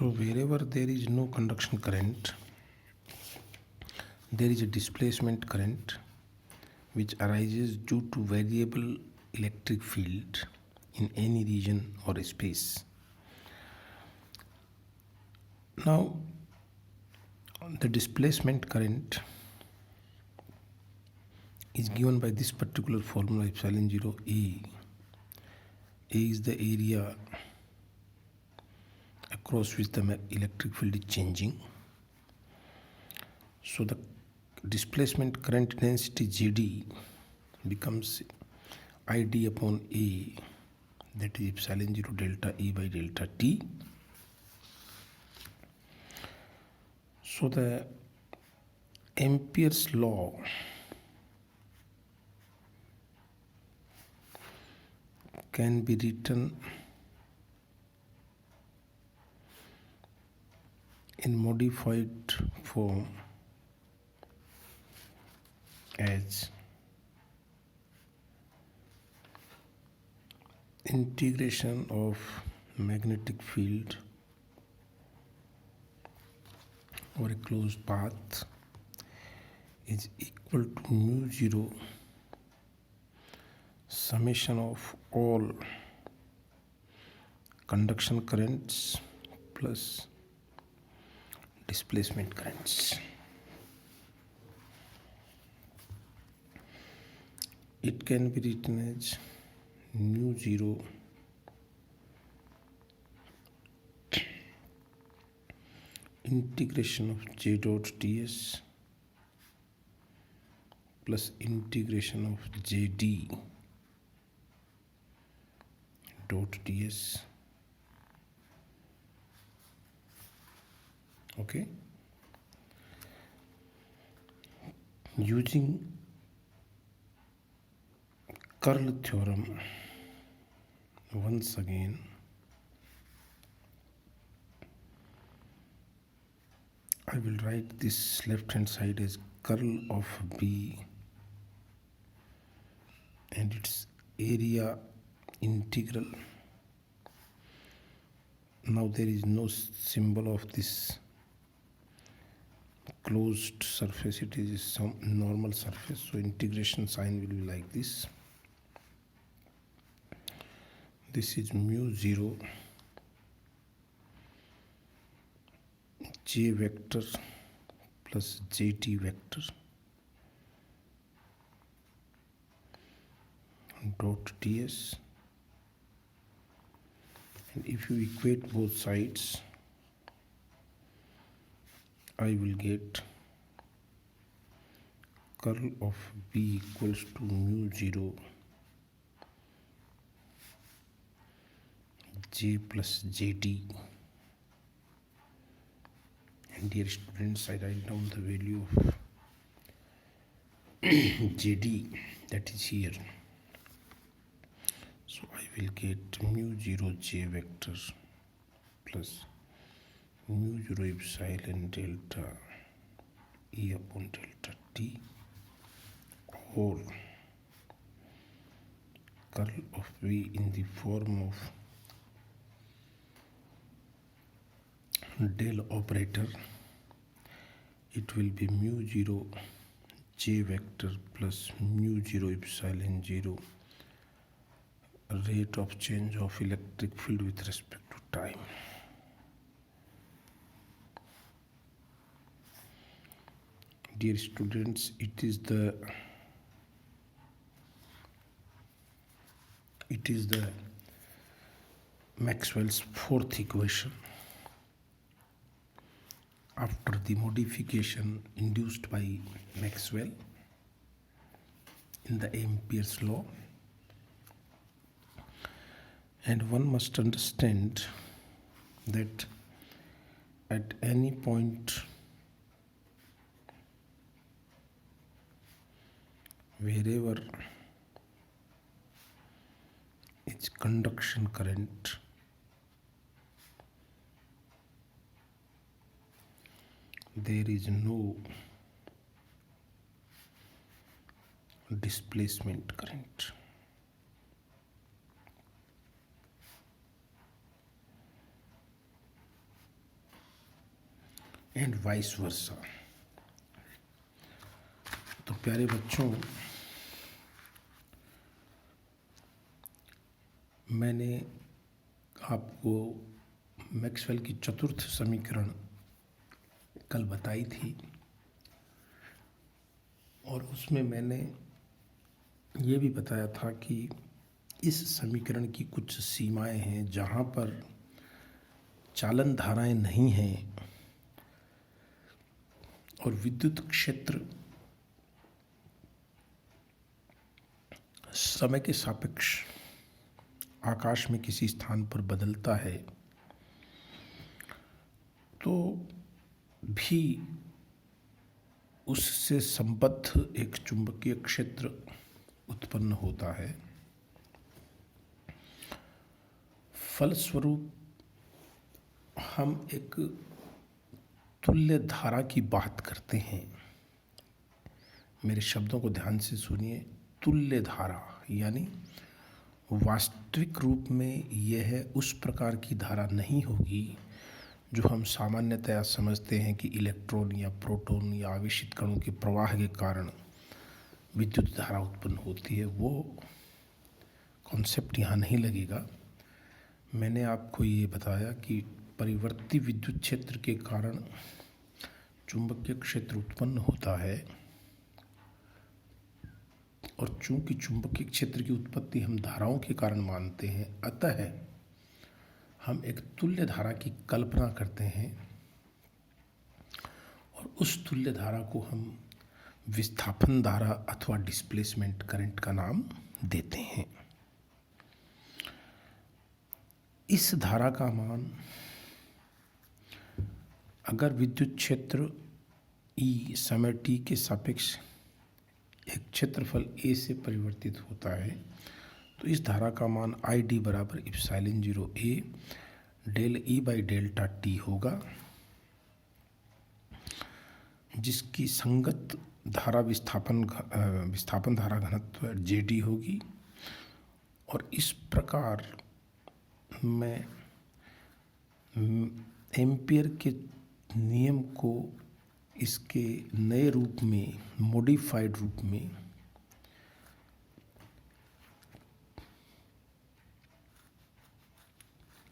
So wherever there is no conduction current, there is a displacement current which arises due to variable electric field in any region or space. Now, the displacement current is given by this particular formula epsilon 0 A. A is the area across which the electric field is changing. So the displacement current density JD becomes ID upon A, that is epsilon 0 delta E by delta T. So the Ampere's law can be written in modified form as integration of magnetic field over a closed path is equal to mu 0 summation of all conduction currents plus displacement currents. It can be written as mu 0 integration of J dot ds plus integration of JD dot ds. Okay, using curl theorem once again, I will write this left hand side as curl of B and its area integral. Now there is no symbol of this closed surface, it is some normal surface, so integration sign will be like this. This is mu 0 J vector plus JT vector dot ds, and if you equate both sides, I will get curl of B equals to mu 0 J plus JD. And dear students, I write down the value of JD, that is here. So I will get mu 0 J vector plus mu 0 epsilon delta E upon delta T whole curl of V in the form of del operator. It will be mu 0 J vector plus mu 0 epsilon 0 rate of change of electric field with respect to time. Dear students, it is the Maxwell's fourth equation after the modification induced by Maxwell in the Ampere's law. And one must understand that at any point wherever its conduction current there is no displacement current. And vice versa. तो प्यारे बच्चों, मैंने आपको Maxwell की चतुर्थ समीकरण कल बताई थी और उसमें मैंने ये भी बताया था कि इस समीकरण की कुछ सीमाएं हैं जहाँ पर चालन धाराएं नहीं हैं और विद्युत क्षेत्र समय के सापेक्ष आकाश में किसी स्थान पर बदलता है, तो भी उससे संबद्ध एक चुंबकीय क्षेत्र उत्पन्न होता है। फलस्वरूप हम एक तुल्य धारा की बात करते हैं। मेरे शब्दों को ध्यान से सुनिए। तुल्य धारा यानी वास्तविक रूप में यह उस प्रकार की धारा नहीं होगी जो हम सामान्यतया समझते हैं कि इलेक्ट्रॉन या प्रोटॉन या आवेशित कणों के प्रवाह के कारण विद्युत धारा उत्पन्न होती है। वो कॉन्सेप्ट यहाँ नहीं लगेगा। मैंने आपको ये बताया कि परिवर्ती विद्युत क्षेत्र के कारण चुंबकीय क्षेत्र उत्पन्न होता है और चूंकि चुंबकीय क्षेत्र की उत्पत्ति हम धाराओं के कारण मानते हैं, अतः हम एक तुल्य धारा की कल्पना करते हैं और उस तुल्य धारा को हम विस्थापन धारा अथवा डिस्प्लेसमेंट करंट का नाम देते हैं। इस धारा का मान अगर विद्युत क्षेत्र E समय t के सापेक्ष एक क्षेत्रफल A से परिवर्तित होता है, तो इस धारा का मान ID बराबर epsilon 0 A del E by delta T होगा, जिसकी संगत धारा विस्थापन धारा घनत्व JD होगी। और इस प्रकार मैं एम्पियर के नियम को इसके नए रूप में, मॉडिफाइड रूप में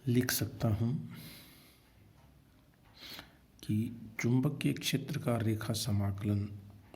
लिख सकता हूँ कि चुंबकीय क्षेत्र का रेखा समाकलन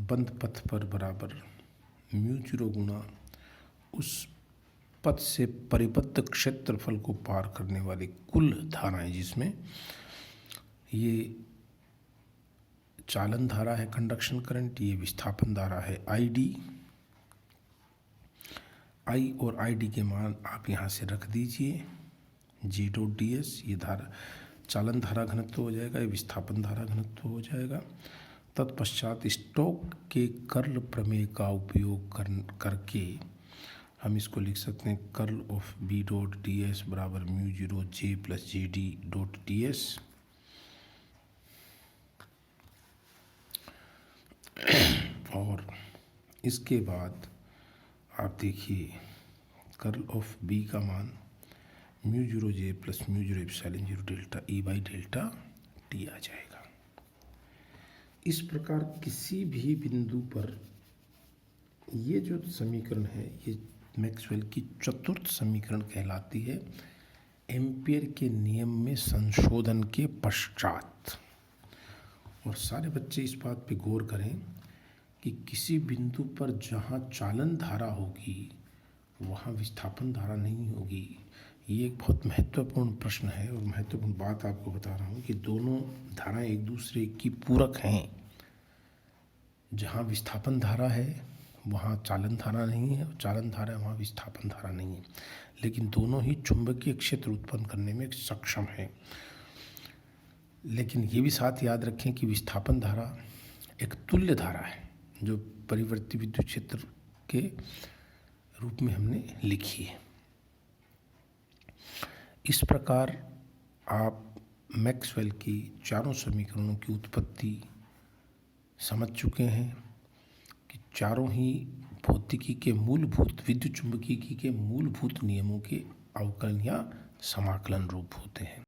बंद पथ पर बराबर μ0 गुना उस पथ से परिबद्ध क्षेत्रफल को पार करने वाली कुल धाराएं, जिसमें ये चालन धारा है कंडक्शन करंट, ये विस्थापन धारा है ID। I और ID के मान आप यहाँ से रख दीजिए। G डॉट ds ये धारा चालन धारा घनत्व हो जाएगा, ये विस्थापन धारा घनत्व हो जाएगा। तत्पश्चात स्टोक के कर्ल प्रमेय का उपयोग करके हम इसको लिख सकते हैं curl of B dot ds बराबर μ0 J plus JD dot ds। और इसके बाद आप देखिए कर्ल ऑफ B का मान μ0 J plus μ0 epsilon 0 delta E by delta T आ जाएगा। इस प्रकार किसी भी बिंदु पर ये जो समीकरण है, ये मैक्सवेल की चतुर्थ समीकरण कहलाती है एम्पियर के नियम में संशोधन के पश्चात। और सारे बच्चे इस बात पे गौर करें कि किसी बिंदु पर जहाँ चालन धारा होगी वहाँ विस्थापन धारा नहीं होगी। ये एक बहुत महत्वपूर्ण प्रश्न है और महत्वपूर्ण बात आपको बता रहा हूँ कि दोनों धाराएं एक दूसरे की पूरक हैं। जहाँ विस्थापन धारा है वहाँ चालन धारा नहीं है, और चालन धारा है वहाँ विस्थापन धारा नहीं है, लेकिन दोनों ही चुंबकीय क्षेत्र उत्पन्न करने में सक्षम है। लेकिन ये भी साथ याद रखें कि विस्थापन धारा एक तुल्य धारा है जो परिवर्ती विद्युत क्षेत्र के रूप में हमने लिखी है। इस प्रकार आप मैक्सवेल की चारों समीकरणों की उत्पत्ति समझ चुके हैं कि चारों ही भौतिकी के मूलभूत, विद्युत चुंबकीय के मूलभूत नियमों के अवकलन या समाकलन रूप होते हैं।